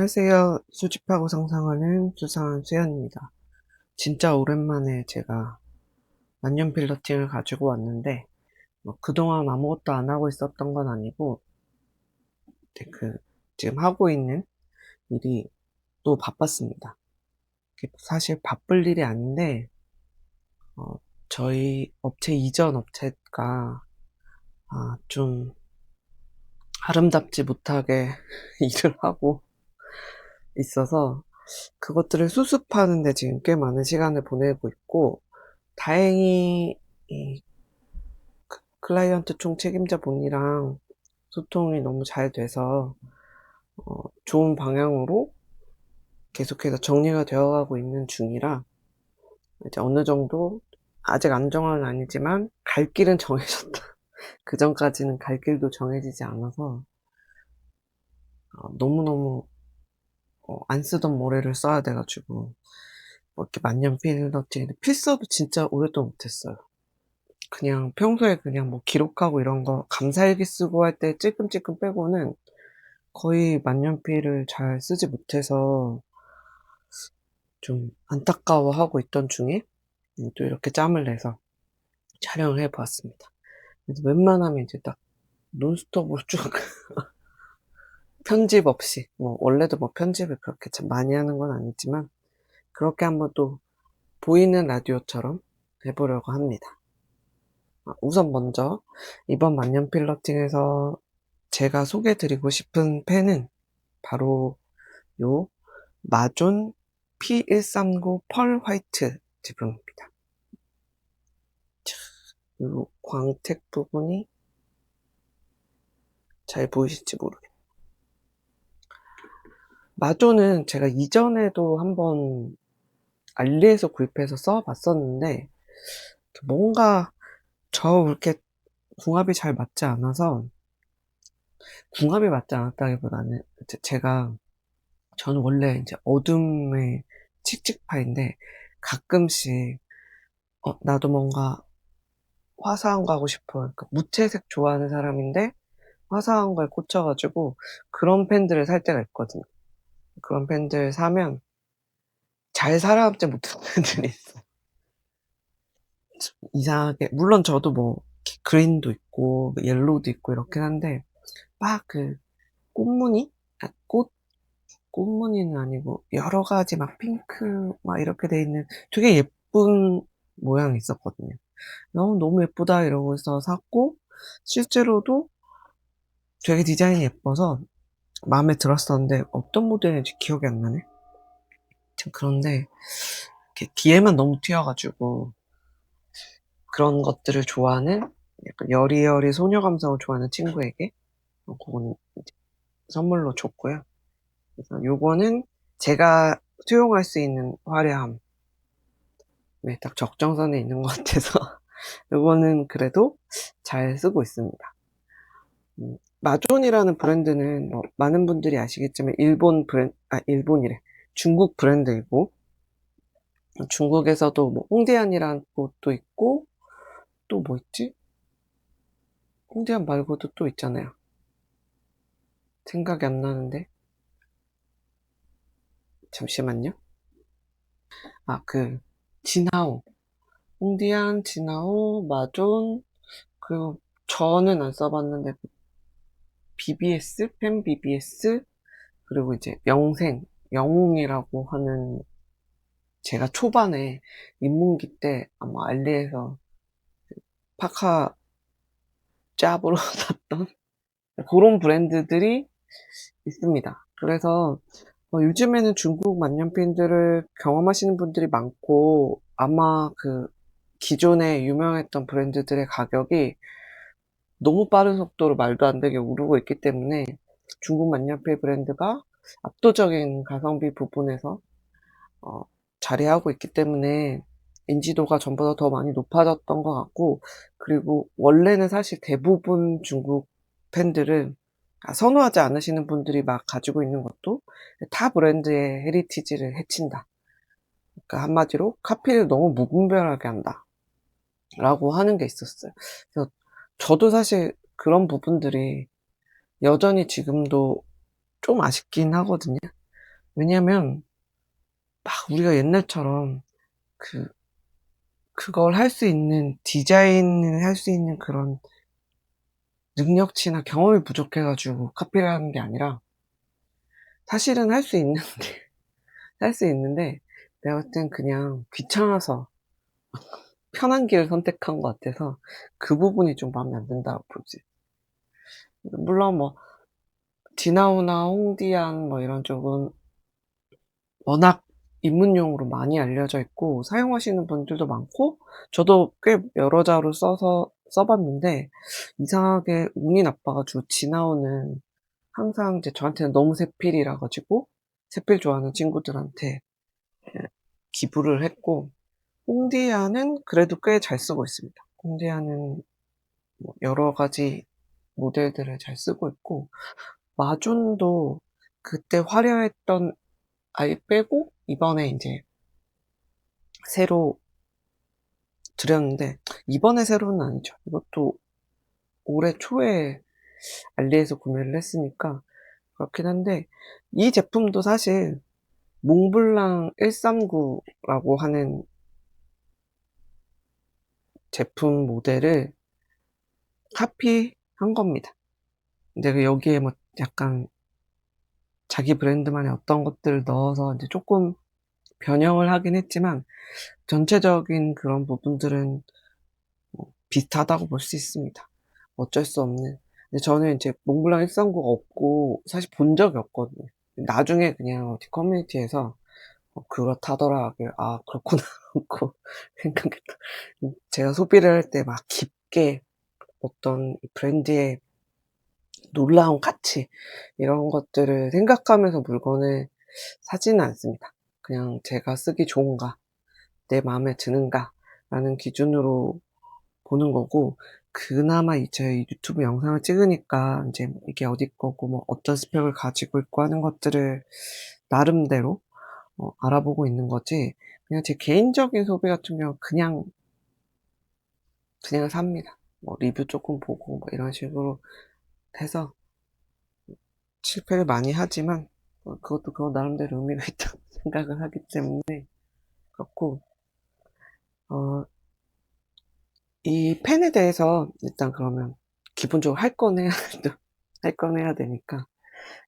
안녕하세요. 수집하고 상상하는 수상한 수연입니다. 진짜 오랜만에 제가 만년 필러팅을 가지고 왔는데, 그동안 아무것도 안 하고 있었던 건 아니고, 지금 하고 있는 일이 또 바빴습니다. 사실 바쁠 일이 아닌데, 어, 저희 업체 이전 업체가, 좀 아름답지 못하게 일을 하고 있어서, 그것들을 수습하는데 지금 꽤 많은 시간을 보내고 있고, 다행히 이 클라이언트 총 책임자분이랑 소통이 너무 잘 돼서 좋은 방향으로 계속해서 정리가 되어가고 있는 중이라, 이제 어느 정도 아직 안정은 아니지만 갈 길은 정해졌다. 그 전까지는 갈 길도 정해지지 않아서 너무너무 안 쓰던 모래를 써야 돼가지고 이렇게 만년 필러팅 필서도 진짜 오랫동안 못했어요. 그냥 평소에 그냥 뭐 기록하고 이런 거 감사일기 쓰고 할 때 찔끔찔끔 빼고는 거의 만년필을 잘 쓰지 못해서 좀 안타까워하고 있던 중에 또 이렇게 짬을 내서 촬영을 해보았습니다. 그래서 웬만하면 이제 딱 논스톱으로 쭉 편집 없이, 원래도 편집을 그렇게 참 많이 하는 건 아니지만 그렇게 한번 또 보이는 라디오처럼 해보려고 합니다. 우선 먼저 이번 만년 필러팅에서 제가 소개드리고 싶은 펜은 바로 요 마존 P139 펄 화이트 제품입니다. 요 광택 부분이 잘 보이실지 모르겠네요. 마존은 제가 이전에도 한번 알리에서 구입해서 써봤었는데 뭔가 그렇게 궁합이 잘 맞지 않아서, 궁합이 맞지 않았다기보다는 저는 원래 이제 어둠의 칙칙파인데 가끔씩 나도 뭔가 화사한 거 하고 싶어. 그러니까 무채색 좋아하는 사람인데 화사한 거에 꽂혀가지고 그런 펜들을 살 때가 있거든요. 그런 펜들 사면 잘 살아남지 못하는 펜들이 있어요. 이상하게, 물론 저도 그린도 있고 옐로우도 있고 이렇긴 한데 막 꽃무늬? 꽃무늬는 아니고 여러 가지 막 핑크 막 이렇게 돼 있는 되게 예쁜 모양이 있었거든요. 너무 예쁘다 이러고서 샀고, 실제로도 되게 디자인이 예뻐서 마음에 들었었는데 어떤 모델인지 기억이 안 나네. 그런데 이렇게 뒤에만 너무 튀어가지고 그런 것들을 좋아하는, 약간 여리여리 소녀 감성을 좋아하는 친구에게 그거는 이제 선물로 줬고요. 그래서 요거는 제가 수용할 수 있는 화려함, 딱 적정선에 있는 것 같아서 요거는 그래도 잘 쓰고 있습니다. 마존이라는 브랜드는 많은 분들이 아시겠지만 일본이래. 중국 브랜드이고, 중국에서도 홍디안이라는 곳도 있고, 또 뭐 있지? 홍디안 말고도 또 있잖아요. 생각이 안 나는데. 잠시만요. 진하오. 홍디안, 진하오, 마존, 그리고 저는 안 써봤는데, BBS, 펜 BBS, 그리고 이제 영웅이라고 하는, 제가 초반에 입문기 때 아마 알리에서 파카 짭으로 샀던 그런 브랜드들이 있습니다. 그래서 요즘에는 중국 만년필들을 경험하시는 분들이 많고, 아마 기존에 유명했던 브랜드들의 가격이 너무 빠른 속도로 말도 안 되게 오르고 있기 때문에 중국 만년필 브랜드가 압도적인 가성비 부분에서 자리하고 있기 때문에 인지도가 전보다 더 많이 높아졌던 것 같고, 그리고 원래는 사실 대부분 중국 팬들은 선호하지 않으시는 분들이 막 가지고 있는 것도 타 브랜드의 헤리티지를 해친다. 그러니까 한마디로 카피를 너무 무분별하게 한다 라고 하는 게 있었어요. 그래서 저도 사실 그런 부분들이 여전히 지금도 좀 아쉽긴 하거든요. 왜냐면 막 우리가 옛날처럼 그걸 할 수 있는, 디자인을 할 수 있는 그런 능력치나 경험이 부족해 가지고 카피를 하는 게 아니라, 사실은 할 수 있는데 할 수 있는데 내가 볼 땐 그냥 귀찮아서 편한 길을 선택한 것 같아서 그 부분이 좀 마음에 안 든다고 보지. 물론 뭐 디나우나 홍디안 뭐 이런 쪽은 워낙 입문용으로 많이 알려져 있고 사용하시는 분들도 많고, 저도 꽤 여러 자로 써 봤는데 이상하게 운이 나빠 가지고 디나우는 항상 이제 저한테는 너무 세필이라 가지고 세필 좋아하는 친구들한테 기부를 했고, 홍디안은 그래도 꽤 잘 쓰고 있습니다. 홍디안은 뭐 여러 가지 모델들을 잘 쓰고 있고, 마존도 그때 화려했던 아이 빼고 이번에 인제 새로 들였는데, 이번에 새로는 아니죠. 이것도 올해 초에 알리에서 구매를 했으니까 그렇긴 한데, 이 제품도 사실 몽블랑 139라고 하는 제품 모델을 카피한 겁니다. 근데 여기에 뭐 약간 자기 브랜드만의 어떤 것들을 넣어서 이제 쪼끔 변형을 하긴 했지만 전체적인 그런 부분들은 뭐 비슷하다고 볼 수 있습니다. 어쩔 수 없는. 근데 저는 이제 몽블랑 139가 없고 사실 본 적이 없거든요. 나중에 그냥 어디 커뮤니티에서 그렇다더라 하길래 '아 그렇구나.' 하고 생각했다. 제가 소비를 할 때 막 깊게 어떤 이 브랜드의 놀라운 가치 이런 것들을 생각하면서 물건을 사지는 않습니다. 그냥 제가 쓰기 좋은가, 내 마음에 드는가라는 기준으로 보는 거고, 그나마 제 유튜브 영상을 찍으니까 인제 이게 어디 거고 뭐 어떤 스펙을 가지고 있고 하는 것들을 나름대로 알아보고 있는 거지, 그냥 제 개인적인 소비 같은 경우는 그냥 삽니다. 뭐 리뷰 쪼끔 보고 뭐 이런 식으로 해서 실패를 많이 하지만 그것도 그거 나름대로 의미가 있다고 생각을 하기 때문에 그렇고, 어 이 펜에 대해서 일단 그러면 기본적으로 할 건 해야 할 건 해야 되니까,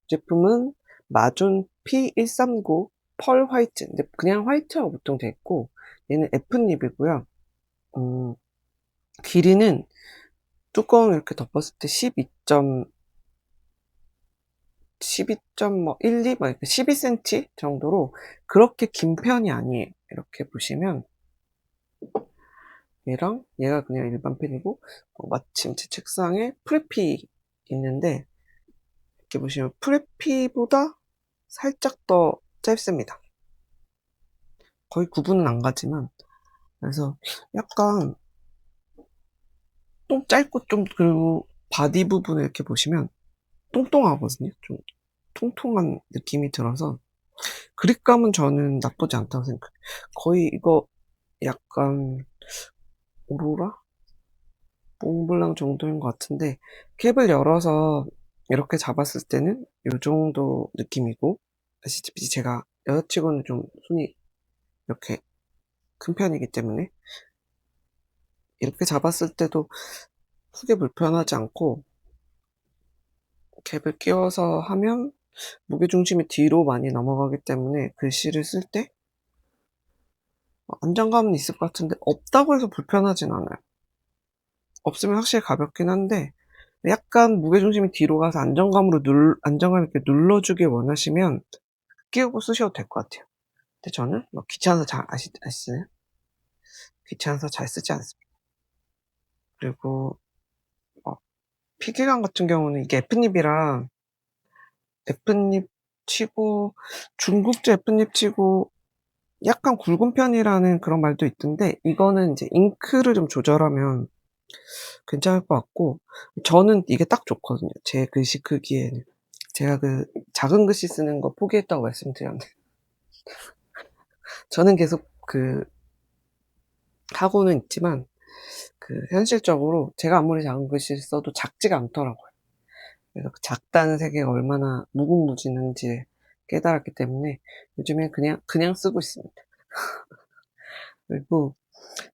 제품은 마존 P139 펄 화이트. 근데 그냥 화이트라고 보통 돼 있고, 얘는 F닙이고요. 음 길이는 뚜껑을 이렇게 덮었을 때 12점 뭐 12 뭐 이렇게 12cm 정도로 그렇게 긴 편이 아니에요. 이렇게 보시면 얘랑 얘가 그냥 일반 펜이고, 마침 제 책상에 프레피 있는데 이렇게 보시면 프레피보다 살짝 더 짧습니다. 거의 구분은 안 가지만. 그래서 약간 좀 짧고, 좀 그리고 바디 부분을 이렇게 보시면 똥똥하거든요. 좀 통통한 느낌이 들어서 그립감은 저는 나쁘지 않다고 생각해요. 거의 이거 약간 오로라? 몽블랑 정도인 것 같은데, 캡을 열어서 이렇게 잡았을 때는 요 정도 느낌이고, 아시다시피 제가 여자치고는 좀 손이 이렇게 큰 편이기 때문에 이렇게 잡았을 때도 크게 불편하지 않고, 캡을 끼워서 하면 무게중심이 뒤로 많이 넘어가기 때문에 글씨를 쓸 때 안정감은 있을 것 같은데 없다고 해서 불편하진 않아요. 없으면 확실히 가볍긴 한데 약간 무게중심이 뒤로 가서 안정감 있게 눌러주길 원하시면 끼우고 쓰셔도 될 것 같아요. 근데 저는 뭐 귀찮아서 잘 아시나요? 귀찮아서 잘 쓰지 않습니다. 그리고 뭐 피기감 같은 경우는 이게 F닙이라, F닙 치고 중국제 F닙 치고 약간 굵은 편이라는 그런 말도 있던데, 이거는 이제 잉크를 좀 조절하면 괜찮을 것 같고, 저는 이게 딱 좋거든요. 제 글씨 크기에는. 제가 작은 글씨 쓰는 거 포기했다고 말씀드렸는데 저는 계속 하고는 있지만 현실적으로 제가 아무리 작은 글씨를 써도 작지가 않더라고요. 그래서 작다는 세계가 얼마나 무궁무진한지 깨달았기 때문에 요즘에 그냥 쓰고 있습니다. 그리고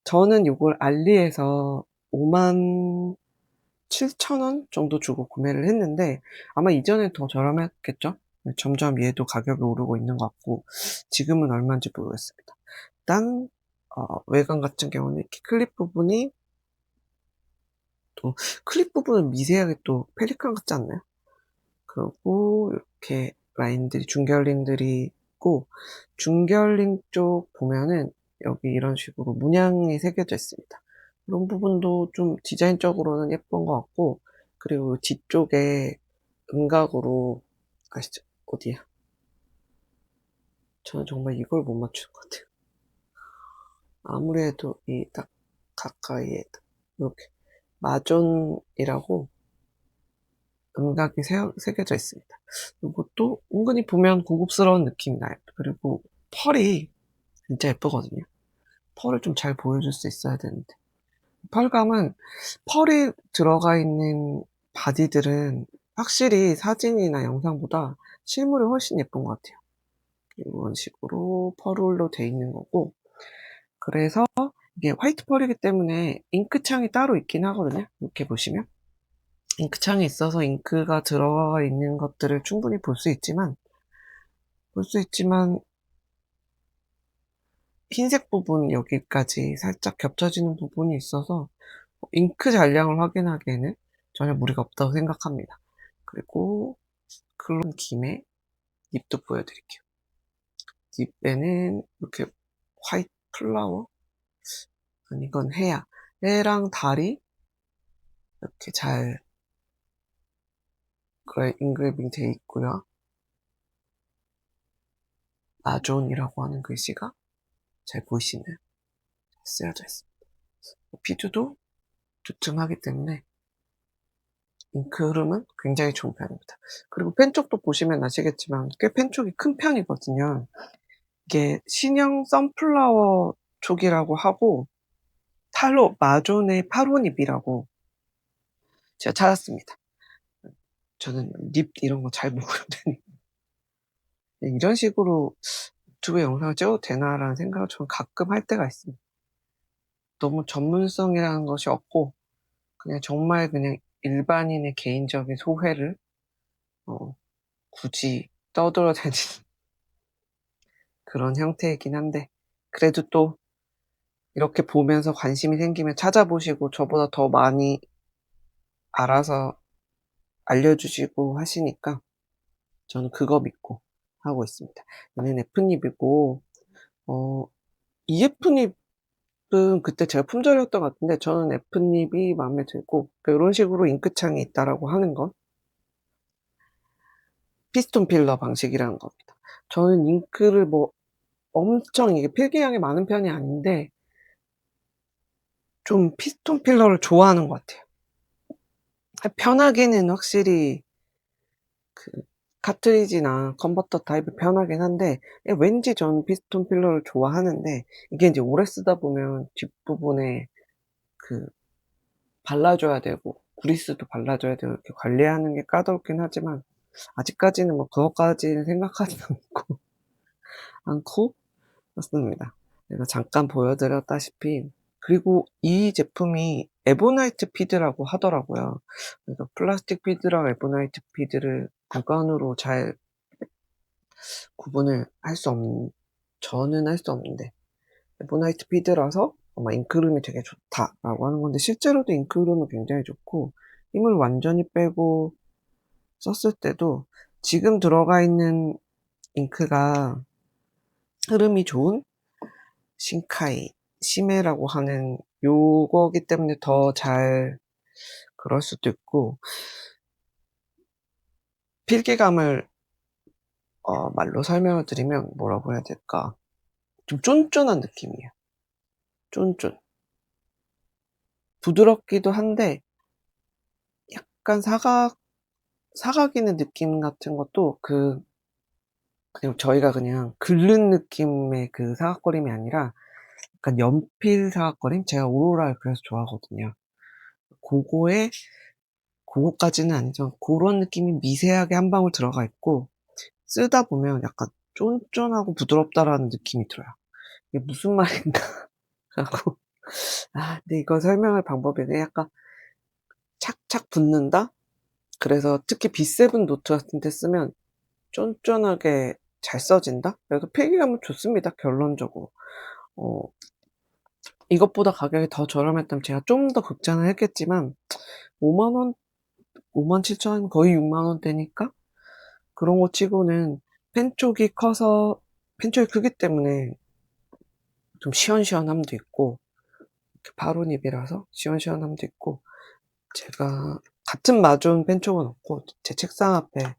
저는 요걸 알리에서 57,000원 정도 주고 구매를 했는데 아마 이전엔 더 저렴했겠죠? 점점 얘도 가격이 오르고 있는 것 같고 지금은 얼마인지 모르겠습니다. 일단 외관 같은 경우는 이렇게 클립 부분이 또 클립 부분은 미세하게 또 펠리칸 같지 않나요? 그리고 이렇게 라인들이 중결림들이 있고 중결림 쪽 보면은 여기 이런 식으로 문양이 새겨져 있습니다. 이런 부분도 좀 디자인적으로는 예쁜 것 같고 그리고 뒤쪽에 음각으로 아시죠? 어디야? 저는 정말 이걸 못 맞추는 것 같아요. 아무래도 이 딱 가까이에 이렇게 마존이라고 음각이 새겨져 있습니다. 이것도 은근히 보면 고급스러운 느낌이 나요. 그리고 펄이 진짜 예쁘거든요. 펄을 좀 잘 보여줄 수 있어야 되는데. 펄감은 펄이 들어가 있는 바디들은 확실히 사진이나 영상보다 실물이 훨씬 예쁜 것 같아요. 이런 식으로 펄홀로 돼 있는 거고. 그래서 이게 화이트 펄이기 때문에 잉크창이 따로 있긴 하거든요. 이렇게 보시면. 잉크창이 있어서 잉크가 들어가 있는 것들을 충분히 볼 수 있지만 흰색 부분 여기까지 살짝 겹쳐지는 부분이 있어서 잉크 잔량을 확인하기에는 전혀 무리가 없다고 생각합니다. 그리고 그런 김에 립도 보여드릴게요. 립에는 이렇게 화이트 플라워? 아니 이건 해야. 해랑 달이 이렇게 잘 인그레빙 되어 있고요. 마존이라고 하는 글씨가 잘 보이시나요? 쓰여져 있습니다. 비주도 두툼하기 때문에 잉크 흐름은 굉장히 좋은 편입니다. 그리고 펜 쪽도 보시면 아시겠지만 꽤 펜 쪽이 큰 편이거든요. 이게 신형 선플라워 촉이라고 하고 마존의 파로닙이라고 제가 찾았습니다. 저는 립 이런 거 잘 모르거든요. 이런 식으로 유튜브 영상을 찍어도 되나라는 생각을 저는 가끔 할 때가 있습니다. 너무 전문성이라는 것이 없고 정말 그냥 일반인의 개인적인 소회를 굳이 떠들어대는 그런 형태이긴 한데 그래도 또 이렇게 보면서 관심이 생기면 찾아보시고 저보다 더 많이 알아서 알려주시고 하시니까 저는 그거 믿고 하고 있습니다. 얘는 F닙이고 이 F닙은 그때 제가 품절이었던 것 같은데 저는 F닙이 마음에 들고 이런 식으로 잉크창이 있다라고 하는 건 피스톤 필러 방식이라는 겁니다. 저는 잉크를 뭐 엄청 이게 필기량이 많은 편이 아닌데 좀 피스톤 필러를 좋아하는 것 같아요. 편하기는 확실히 그 카트리지나 컨버터 타입이 편하긴 한데 왠지 저는 피스톤 필러를 좋아하는데 이게 이제 오래 쓰다 보면 뒷부분에 그 발라줘야 되고 그리스도 발라줘야 되고 이렇게 관리하는 게 까다롭긴 하지만 아직까지는 뭐 그것까지는 생각하지 않고 그렇습니다. 제가 잠깐 보여드렸다시피 그리고 이 제품이 에보나이트 피드라고 하더라고요. 그래서 플라스틱 피드랑 에보나이트 피드를 육안으로 잘 구분을 저는 할 수 없는데 에보나이트 피드라서 아마 잉크룸이 되게 좋다라고 하는 건데 실제로도 잉크룸은 굉장히 좋고 힘을 완전히 빼고 썼을 때도 지금 들어가 있는 잉크가 흐름이 좋은 신카이, 시메라고 하는 요거기 때문에 더 잘 그럴 수도 있고 필기감을 말로 설명을 드리면 뭐라고 해야 될까? 좀 쫀쫀한 느낌이에요. 쫀쫀. 부드럽기도 한데 약간 사각이는 느낌 같은 것도 그냥 저희가 그냥 긁는 느낌의 그 사각거림이 아니라 약간 연필 사각거림? 제가 오로라를 그래서 좋아하거든요. 그거까지는 아니죠. 그런 느낌이 미세하게 한 방울 들어가 있고 쓰다 보면 약간 쫀쫀하고 부드럽다라는 느낌이 들어요. 이게 무슨 말인가 하고 근데 이거 설명할 방법이 약간 착착 붙는다? 그래서 특히 B7 노트 같은 데 쓰면 쫀쫀하게 잘 써진다? 그래서 필기감은 좋습니다, 결론적으로. 어 이것보다 가격이 더 저렴했다면 제가 좀 더 극찬을 했겠지만 5만 원, 57,000 원, 거의 6만 원대니까 그런 거 치고는 펜 쪽이 커서 펜 쪽이 크기 때문에 좀 시원시원함도 있고 바로닙이라서 시원시원함도 있고 제가 같은 마존 펜촉은 없고 제 책상 앞에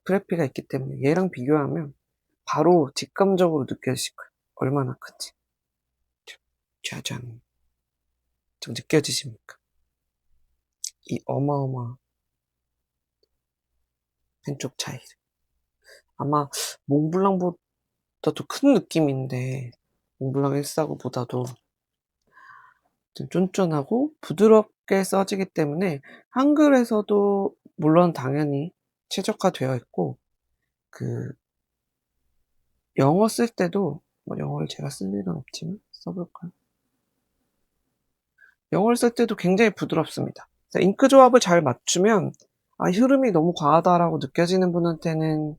프레피가 있기 때문에 얘랑 비교하면 바로 직감적으로 느껴지실 거예요. 얼마나 큰지. 짜잔. 좀 느껴지십니까? 이 어마어마한 펜촉 차이. 아마 몽블랑보다 더 큰 느낌인데 몽블랑 149보다도 좀 쫀쫀하고 부드럽게 써지기 때문에 한글에서도 물론 당연히 최적화되어 있고 그 영어 쓸 때도 영어를 제가 쓸 일은 없지만 써 볼까요? 영어를 쓸 때도 굉장히 부드럽습니다. 잉크 조합을 잘 맞추면 흐름이 너무 과하다라고 느껴지는 분한테는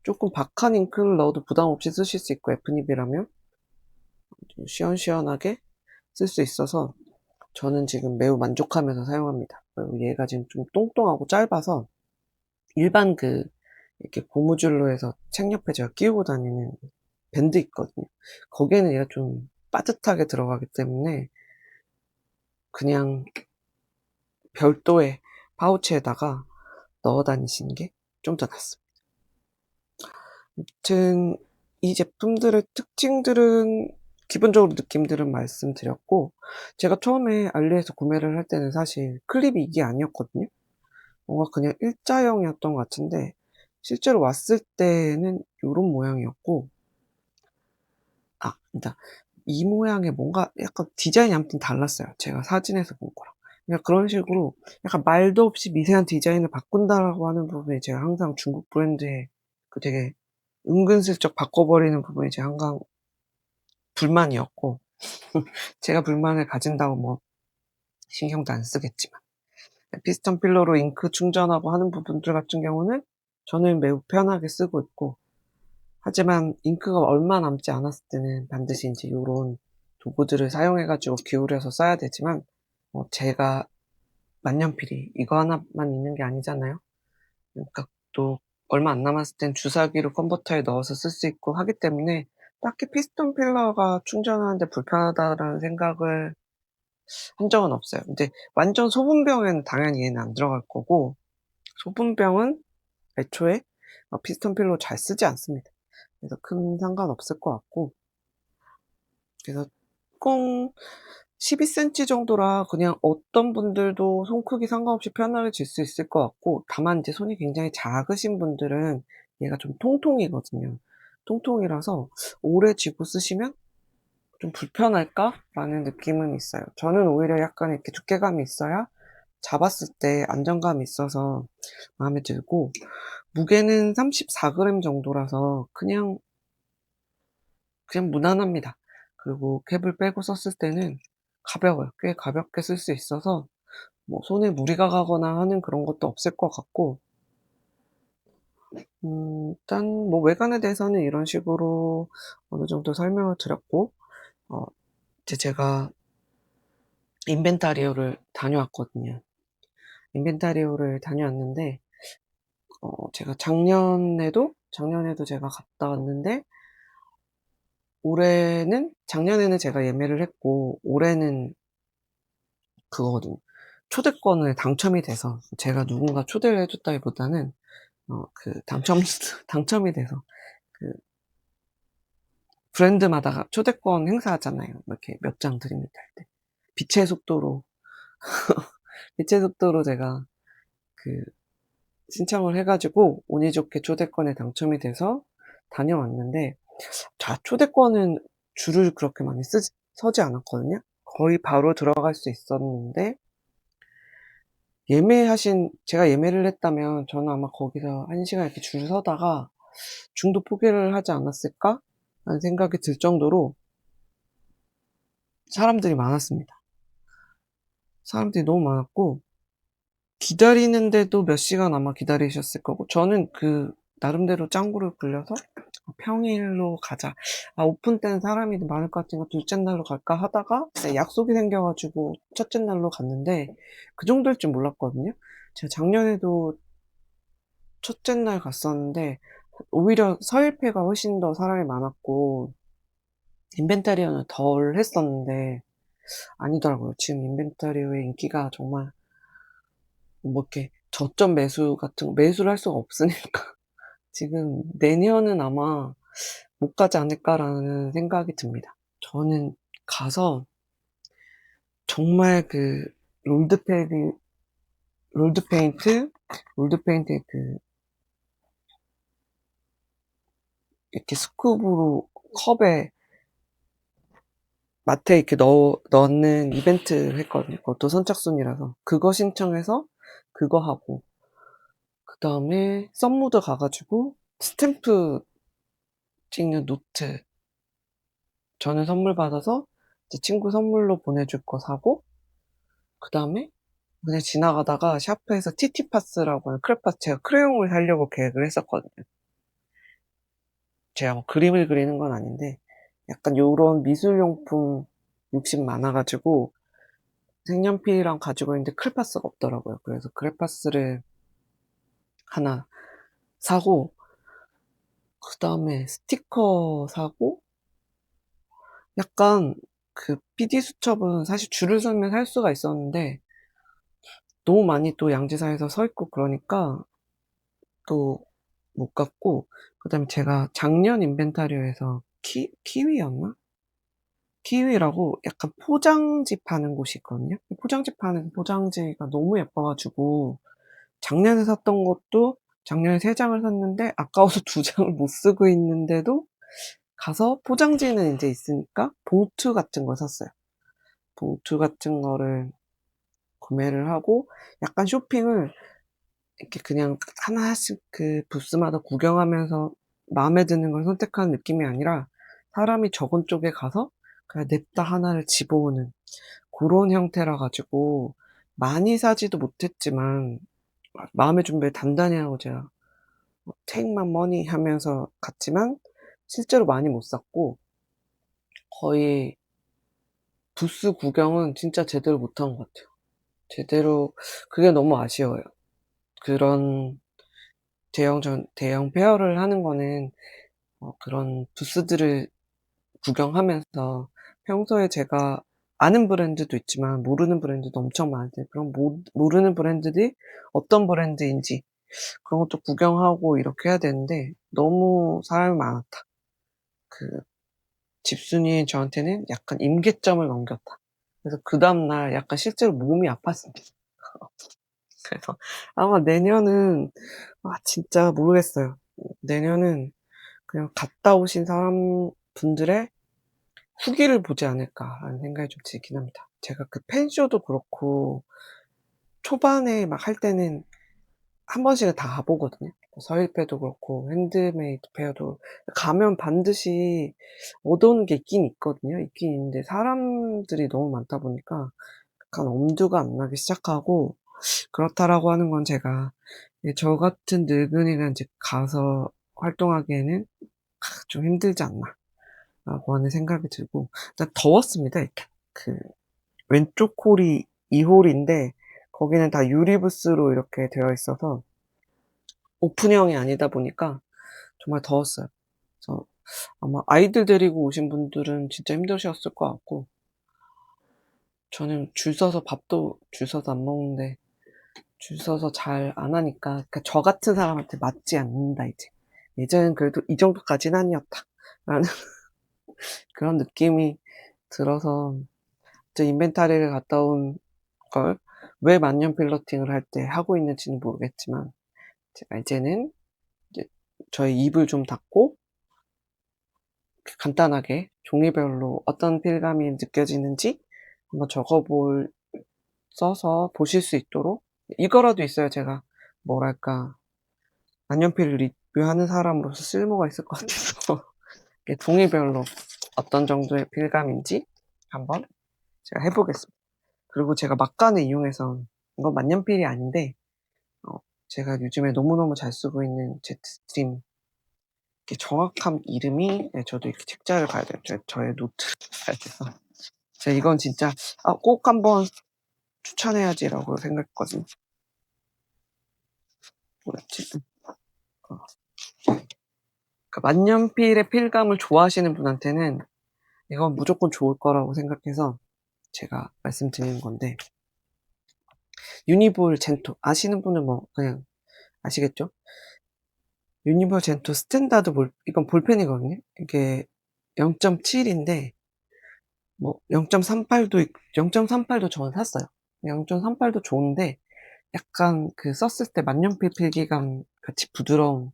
쪼끔 박한 잉크를 넣어도 부담 없이 쓰실 수 있고 F닙이라면 좀 시원시원하게 쓸 수 있어서 저는 지금 매우 만족하면서 사용합니다. 그리고 얘가 지금 좀 똥똥하고 짧아서 일반 이렇게 고무줄로 해서 책 옆에 제가 끼우고 다니는 밴드 있거든요. 거기에는 얘가 좀 빠듯하게 들어가기 때문에 그냥 별도의 파우치에다가 넣어 다니시는 게 좀 더 낫습니다. 아무튼 이 제품들의 특징들은 기본적으로 느낌들은 말씀드렸고 제가 처음에 알리에서 구매를 할 때는 사실 클립이 이게 아니었거든요. 뭔가 그냥 일자형이었던 것 같은데 실제로 왔을 때는 요런 모양이었고 그러니까 이 모양의 뭔가 약간 디자인이 아무튼 달랐어요, 제가 사진에서 본 거랑. 그냥 그런 식으로 약간 말도 없이 미세한 디자인을 바꾼다라고 하는 부분이 제가 항상 중국 브랜드의 되게 은근슬쩍 바꿔버리는 부분이 제가 항상 불만이었고 제가 불만을 가진다고 뭐 신경도 안 쓰겠지만 피스톤 필러로 잉크 충전하고 하는 부분들 같은 경우는 저는 매우 편하게 쓰고 있고 하지만 잉크가 얼마 남지 않았을 때는 반드시 인제 요런 도구들을 사용해 가지고 기울여서 써야 되지만 제가 만년필이 이거 하나만 있는 게 아니잖아요. 그러니까 또 얼마 안 남았을 땐 주사기로 컨버터에 넣어서 쓸 수 있고 하기 때문에 딱히 '피스톤 필러가 충전하는데 불편하다.'라는 생각을 한 적은 없어요. 근데 완전 소분병에는 당연히 얘는 안 들어갈 거고 소분병은 애초에 피스톤 필러 잘 쓰지 않습니다. 그래서 큰 상관없을 것 같고 그래서 총 12cm 정도라 그냥 어떤 분들도 손 크기 상관없이 편하게 쥘 수 있을 것 같고 다만 이제 손이 굉장히 작으신 분들은 얘가 좀 통통이거든요. 통통이라서 오래 쥐고 쓰시면 '좀 불편할까?'라는 느낌은 있어요. 저는 오히려 약간 이렇게 두께감이 있어야 잡았을 때 안정감이 있어서 마음에 들고 무게는 34g 정도라서 그냥 무난합니다. 그리고 캡을 빼고 썼을 때는 가벼워요. 꽤 가볍게 쓸 수 있어서 뭐 손에 무리가 가거나 하는 그런 것도 없을 것 같고 일단 뭐 외관에 대해서는 이런 식으로 어느 정도 설명을 드렸고 어 이제 제가 인벤타리오를 다녀왔거든요. 인벤타리오를 다녀왔는데 제가 작년에도 제가 갔다 왔는데 작년에는 제가 예매를 했고 올해는 그거거든요. 초대권에 당첨이 돼서 제가 누군가 초대를 해 줬다기보다는 당첨이 돼서 그 브랜드마다 초대권 행사하잖아요. 이렇게 몇 장 드립니다 할 때. 빛의 속도로 빛의 속도로 제가 그 신청을 해 가지고 운이 좋게 초대권에 당첨이 돼서 다녀왔는데 초대권은 줄을 그렇게 많이 서지 않았거든요. 거의 바로 들어갈 수 있었는데 제가 예매를 했다면 저는 아마 거기서 1 시간 이렇게 줄 서다가 중도 포기를 하지 않았을까라는 생각이 들 정도로 사람들이 많았습니다. 사람들이 너무 많았고 기다리는데도 몇 시간 아마 기다리셨을 거고 저는 나름대로 짱구를 굴려서 '평일로 가자. 오픈 때는 사람이 많을 것 같으니까 둘째 날로 갈까?' 하다가 이제 약속이 생겨 가지고 첫째 날로 갔는데 그 정도일 줄 몰랐거든요. 제가 작년에도 첫째 날 갔었는데 오히려 서일패가 훨씬 더 사람이 많았고 인벤타리어는 덜 했었는데 아니더라고요. 지금 인벤타리어의 인기가 정말 뭐 이렇게 저점 매수 같은 거 매수를 할 수가 없으니까 지금 내년은 아마 '못 가지 않을까.'라는 생각이 듭니다. 저는 가서 정말 롤드 롤드 페인트 롤드 페인트의 이렇게 스쿱으로 컵에 마트에 이렇게 넣는 이벤트를 했거든요. 그것도 선착순이라서. 그거 신청해서 그거 하고 그다음에 썸무드 가 가지고 스탬프 찍는 노트 저는 선물 받아서 이제 친구 선물로 보내줄 거 사고 그다음에 그냥 지나가다가 샤프에서 티티파스라고 하는 크레파스 제가 크레용을 사려고 계획을 했었거든요. 제가 뭐 그림을 그리는 건 아닌데 약간 요런 미술용품 욕심 많아 가지고 색연필이랑 가지고 있는데 크레파스가 없더라고요. 그래서 크레파스를 하나 사고 그다음에 스티커 사고 약간 PD 수첩은 사실 줄을 서면 살 수가 있었는데 너무 많이 또 양지사에서 서 있고 그러니까 또 못 갔고 그다음에 제가 작년 인벤타리오에서 키위였나? 키위라고 약간 포장지 파는 곳이 있거든요. 포장지 파는 포장지가 너무 예뻐 가지고 작년에 샀던 것도 작년에 3 장을 샀는데 아까워서 2 장을 못 쓰고 있는데도 가서 포장지는 인제 있으니까 봉투 같은 걸 샀어요. 봉투 같은 거를 구매를 하고 약간 쇼핑을 이렇게 그냥 하나씩 부스마다 구경하면서 마음에 드는 걸 선택하는 느낌이 아니라 사람이 적은 쪽에 가서 그냥 냅다 하나를 집어오는 고런 형태라 가지고 많이 사지도 못했지만 마음의 준비를 단단히 하고 제가 Take my money 하면서 갔지만 실제로 많이 못 샀고 거의 부스 구경은 진짜 제대로 못한 것 같아요. 제대로 그게 너무 아쉬워요. 그런 대형 페어를 하는 거는 그런 부스들을 구경하면서 평소에 제가 아는 브랜드도 있지만 모르는 브랜드도 엄청 많은데 그런 모르는 브랜드들이 어떤 브랜드인지 그런 것도 구경하고 이렇게 해야 되는데 너무 사람이 많았다. 그 집순이인 저한테는 약간 임계점을 넘겼다. 그래서 그다음 날 약간 실제로 몸이 아팠습니다. 그래서 아마 내년은 진짜 모르겠어요. 내년은 그냥 갔다 오신 분들의 후기를 보지 않을까라는 생각이 좀 들긴 합니다. 제가 펜쇼도 그렇고 초반에 막 할 때는 한 번씩은 다 가 보거든요. 서일패도 그렇고 핸드메이드 페어도 가면 반드시 얻어오는 게 있긴 있거든요. 있긴 있는데 사람들이 너무 많다 보니까 약간 엄두가 안 나기 시작하고 그렇다라고 하는 건 제가 저 같은 늙은이가 인제 가서 활동하기에는 좀 힘들지 않나라고 하는 생각이 들고 일단 더웠습니다 일단. 왼쪽 홀이 2 홀인데 거기는 다 유리 부스로 이렇게 되어 있어서 오픈형이 아니다 보니까 정말 더웠어요. 그래서 아마 아이들 데리고 오신 분들은 진짜 힘드셨을 것 같고 저는 줄 서서 밥도 줄 서서 안 먹는데 줄 서서 잘 안 하니까 그러니까 저 같은 사람한테 맞지 않는다 이제. '예전엔 그래도 이 정도까지는 아니었다.'라는 그런 느낌이 들어서 저 인벤타리를 갔다 온 걸 왜 만년 필러팅을 할 때 하고 있는지는 모르겠지만 제가 이제는 이제 저의 입을 좀 닫고 간단하게 종이별로 어떤 필감이 느껴지는지 한번 써서 보실 수 있도록 이거라도 있어야 제가 뭐랄까 만년필을 하는 사람으로서 쓸모가 있을 것 같아서 이게 종이별로 어떤 정도의 필감인지 한번 제가 해 보겠습니다. 그리고 제가 막간을 이용해서 이건 만년필이 아닌데 어 제가 요즘에 너무너무 잘 쓰고 있는 제트스트림, 이렇게 정확한 이름이, 예 저도 이렇게 책자를 봐야 돼요. 저의 노트를 봐야 돼서 제가 이건 진짜 '아 꼭 한번 추천해야지.'라고 생각했거든요. 뭐였지? 어 그러니까 만년필의 필감을 좋아하시는 분한테는 이건 무조건 좋을 거라고 생각해서 제가 말씀드리는 건데, 유니볼 젠토 아시는 분은 뭐 그냥 아시겠죠? 유니볼 젠토 스탠다드 이건 볼펜이거든요. 이게 0.7 인데 뭐 0.38도 0.38도 저는 샀어요. 0.38도 좋은데 약간 그 썼을 때 만년필 필기감 같이 부드러운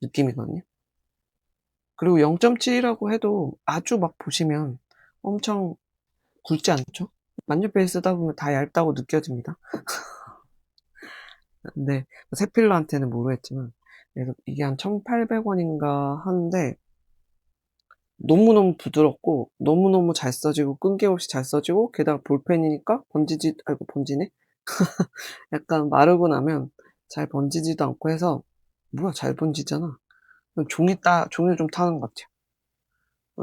느낌이거든요. 그리고 0.7이라고 해도 아주 막 보시면 엄청 굵지 않죠? 만년필 쓰다 보면 다 얇다고 느껴집니다. 근데 세필러한테는 모르겠지만, 그래서 이게 한 1,800원인가 하는데 너무너무 부드럽고 너무너무 잘 써지고 끈기 없이 잘 써지고, 게다가 볼펜이니까 아이고 번지네. 약간 마르고 나면 잘 번지지도 않고 해서, 뭐야 잘 번지잖아. 종이를 좀 타는 것 같아요.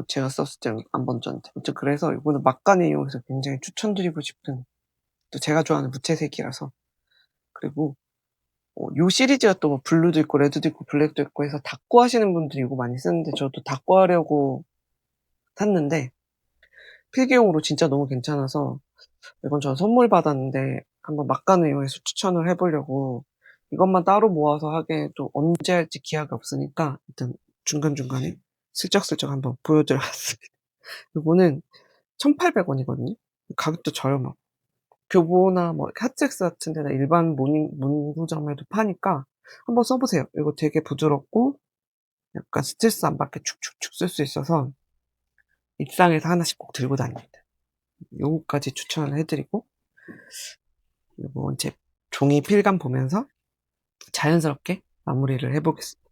제가 썼을 때는 안 번졌는데. 아무튼 그래서 이거는 막간에 이용해서 굉장히 추천드리고 싶은, 또 제가 좋아하는 무채색이라서. 그리고 요 시리즈가 또 뭐 블루도 있고 레드도 있고 블랙도 있고 해서 닦고 하시는 분들이 이거 많이 쓰는데, 저도 닦고 하려고 샀는데 필기용으로 진짜 너무 괜찮아서 이건 전 선물 받았는데 한번 막간을 이용해서 추천을 해 보려고, 이것만 따로 모아서 하기엔 또 언제 할지 기약이 없으니까 일단 중간중간에 슬쩍슬쩍 한번 보여드려 봤습니다. 요거는 1,800원이거든요. 가격도 저렴하고, 교보나 뭐 핫색스 같은 데나 일반 문구점에도 파니까 한번 써 보세요. 이거 되게 부드럽고 약간 스트레스 안 받게 축축축 쓸 수 있어서 일상에서 하나씩 꼭 들고 다닙니다. 요거까지 추천을 해 드리고, 요거 이제 종이 필감 보면서 자연스럽게 마무리를 해 보겠습니다.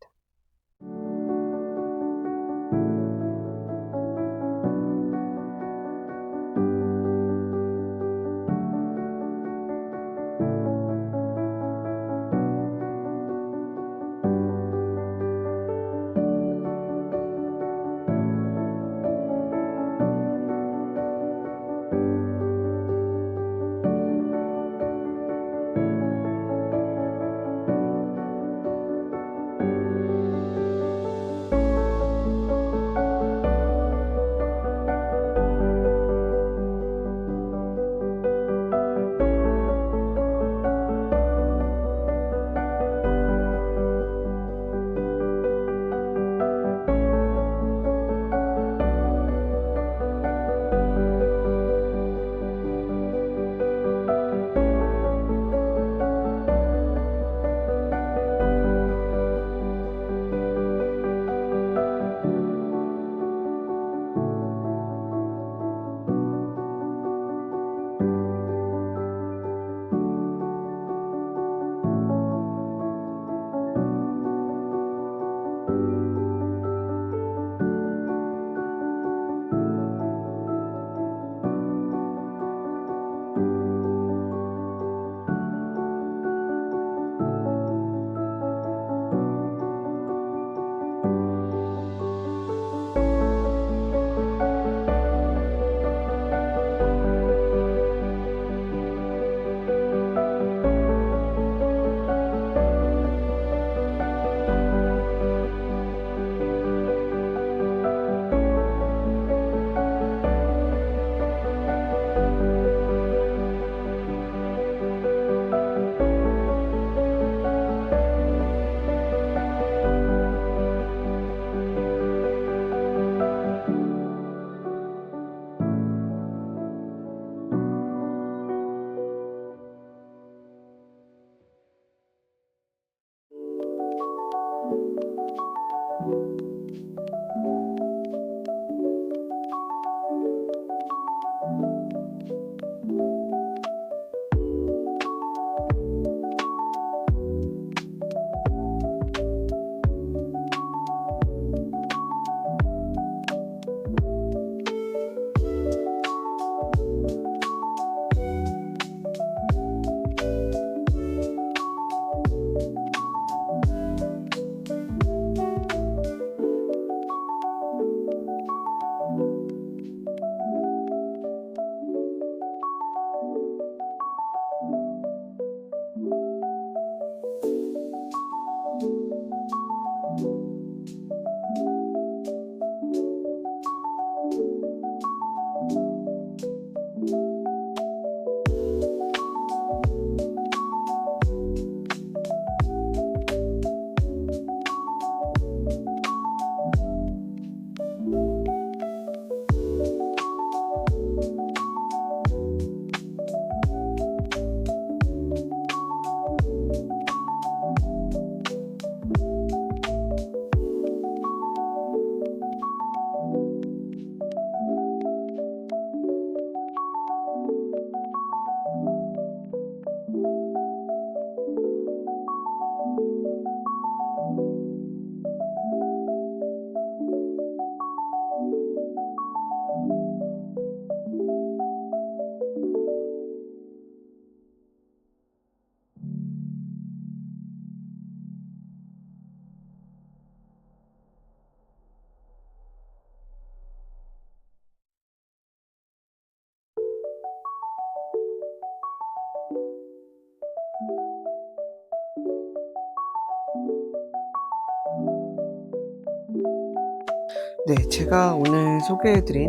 네, 제가 오늘 소개해 드린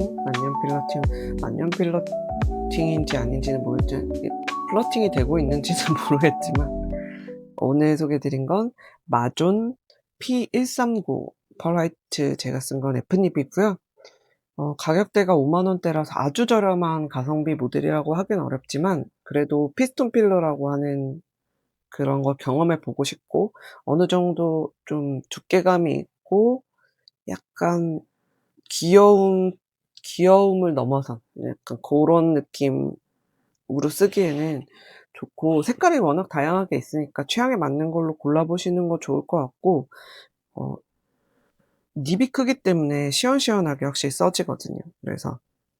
만년 필러팅인지 아닌지는 모르겠지만 플러팅이 되고 있는지는 모르겠지만 오늘 소개해 드린 건 마존 P139 펄 화이트, 제가 쓴 건 F닙이고요. 가격대가 50,000 원대라서 아주 저렴한 가성비 모델이라고 하긴 어렵지만 그래도 피스톤 필러라고 하는 그런 걸 경험해 보고 싶고, 어느 정도 좀 두께감이 있고 약간 귀여움 귀여움을 넘어선 약간 고런 느낌으로 쓰기에는 좋고, 색깔이 워낙 다양하게 있으니까 취향에 맞는 걸로 골라 보시는 거 좋을 것 같고, 어 닙이 크기 때문에 시원시원하게 확실히 써지거든요. 그래서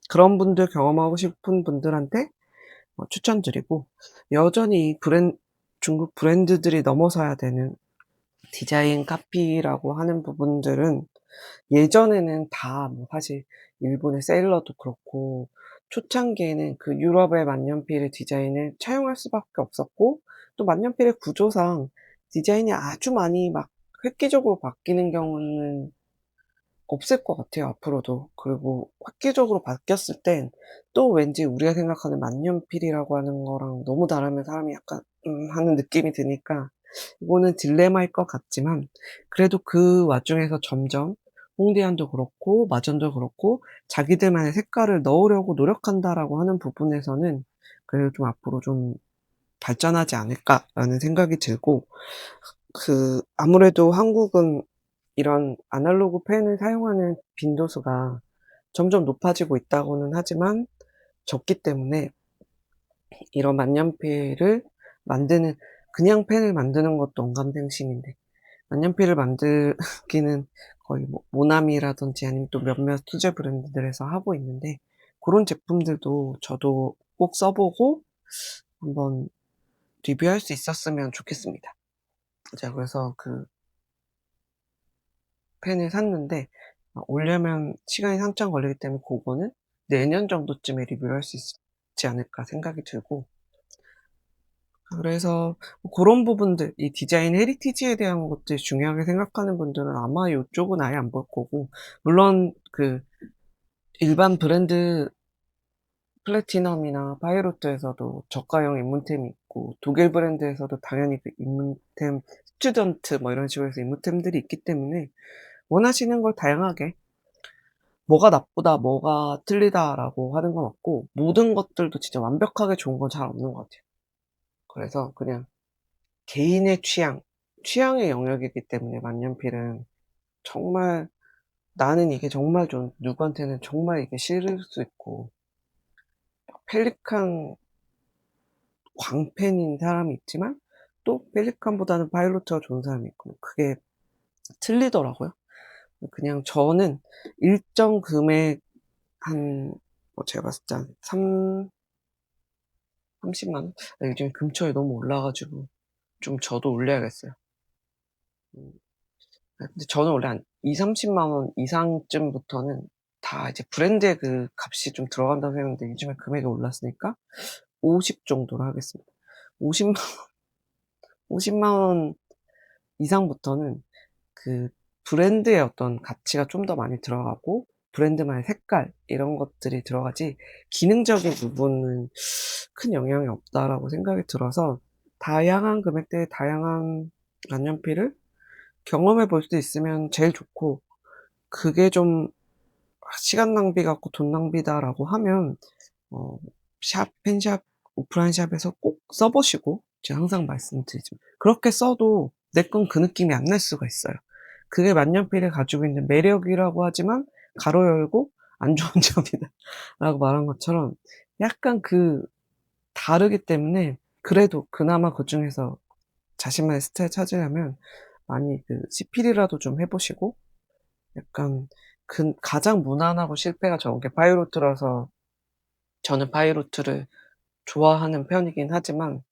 그런 분들, 경험하고 싶은 분들한테 추천드리고, 여전히 중국 브랜드들이 넘어서야 되는 디자인 카피라고 하는 부분들은 예전에는 다 뭐 사실 일본의 세일러도 그렇고 초창기에는 그 유럽의 만년필의 디자인을 차용할 수밖에 없었고, 또 만년필의 구조상 디자인이 아주 많이 막 획기적으로 바뀌는 경우는 없을 것 같아요, 앞으로도. 그리고 획기적으로 바뀌었을 땐 또 왠지 우리가 생각하는 만년필이라고 하는 거랑 너무 다르면 사람이 약간 하는 느낌이 드니까 이거는 딜레마일 것 같지만, 그래도 그 와중에서 점점 홍디안도 그렇고 마전도 그렇고 자기들만의 색깔을 넣으려고 노력한다라고 하는 부분에서는 그래도 좀 앞으로 좀 발전하지 않을까라는 생각이 들고, 아무래도 한국은 이런 아날로그 펜을 사용하는 빈도수가 점점 높아지고 있다고는 하지만 적기 때문에 이런 만년필을 만드는, 그냥 펜을 만드는 것도 언감생심인데 만년필을 만들기는 거의 뭐 모나미라든지 아니면 또 몇몇 수제 브랜드들에서 하고 있는데, 고런 제품들도 저도 꼭 써 보고 한번 리뷰할 수 있었으면 좋겠습니다. 제가 그래서 펜을 샀는데 오려면 시간이 한참 걸리기 때문에 고거는 내년 정도쯤에 리뷰를 할 수 있지 않을까 생각이 들고, 그래서 고런 부분들, 이 디자인 헤리티지에 대한 것들 중요하게 생각하는 분들은 아마 요쪽은 아예 안 볼 거고, 물론 일반 브랜드 플래티넘이나 파이로트에서도 저가형 입문템이 있고, 독일 브랜드에서도 당연히 그 입문템, 스튜던트 뭐 이런 식으로 해서 입문템들이 있기 때문에 원하시는 걸 다양하게, 뭐가 나쁘다, 뭐가 틀리다라고 하는 건 없고, 모든 것들도 진짜 완벽하게 좋은 건 잘 없는 것 같아요. 그래서 그냥 개인의 취향의 영역이기 때문에 만년필은 정말, 나는 이게 정말 좀 누구한테는 정말 이게 싫을 수 있고, 펠리칸 광팬인 사람이 있지만 또 펠리칸보다는 파이로트가 좋은 사람이 있고, 그게 틀리더라고요. 그냥 저는 일정 금액, 한 제가 봤을 때 한 30만 원? 요즘 금초에 너무 올라 가지고 좀 저도 올려야겠어요. 음. 근데 저는 원래 한 20-30만 원 이상쯤부터는 다 이제 브랜드의 그 값이 좀 들어간다고 생각했는데, 요즘에 금액이 올랐으니까 50 정도로 하겠습니다. 50만 50만 원 이상부터는 그 브랜드의 어떤 가치가 좀 더 많이 들어가고 브랜드만의 색깔 이런 것들이 들어가지, 기능적인 부분은 큰 영향이 없다라고 생각이 들어서 다양한 금액대의 다양한 만년필을 경험해 볼 수 있으면 제일 좋고, 그게 좀 '시간 낭비 같고 돈 낭비다.'라고 하면 어 펜샵, 오프라인 샵에서 꼭 써 보시고, 제가 항상 말씀드리지만 그렇게 써도 내 건 그 느낌이 안 날 수가 있어요. 그게 만년필이 가지고 있는 매력이라고 하지만 가로 열고 "안 좋은 점이다."라고 말한 것처럼 약간 다르기 때문에, 그래도 그나마 그중에서 자신만의 스타일 찾으려면 많이 시필이라도 좀 해 보시고, 약간 가장 무난하고 실패가 적은 게 파이로트라서 저는 파이로트를 좋아하는 편이긴 하지만,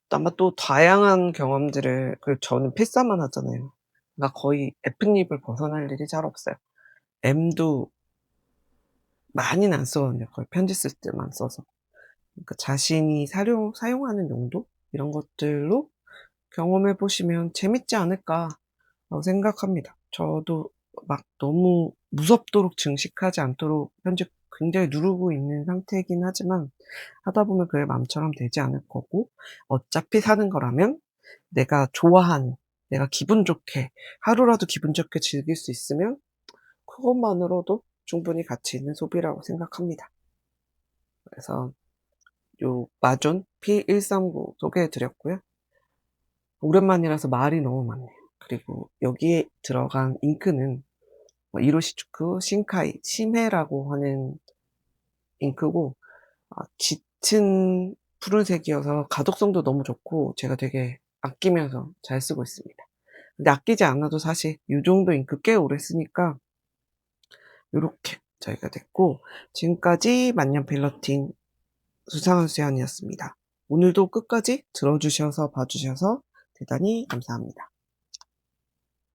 아마 또 다양한 경험들을, 저는 필사만 하잖아요. 그러니까 거의 F닙을 벗어날 일이 잘 없어요. M도 많이는 안 쓰거든요. 거의 편지 쓸 때만 써서. 그러니까 자신이 사용하는 용도 이런 것들로 경험해 보시면 재밌지 않을까라고 생각합니다. 저도 막 너무 무섭도록 증식하지 않도록 현재 굉장히 누르고 있는 상태이긴 하지만 하다 보면 그게 마음처럼 되지 않을 거고 어차피 사는 거라면 내가 좋아하는, 내가 기분 좋게 하루라도 기분 좋게 즐길 수 있으면 그것만으로도 충분히 가치 있는 소비라고 생각합니다. 그래서 요 마존 P139 소개해 드렸고요. 오랜만이라서 말이 너무 많네요. 그리고 여기에 들어간 잉크는 이로시추쿠 신카이 심해라고 하는 잉크고 짙은 푸른색이어서 가독성도 너무 좋고 제가 되게 아끼면서 잘 쓰고 있습니다. 근데 아끼지 않아도 사실 요 정도 잉크 꽤 오래 쓰니까 요렇게 저희가 됐고, 지금까지 만년 필러팅 수상한 수연이었습니다. 오늘도 끝까지 들어주셔서 봐주셔서 대단히 감사합니다.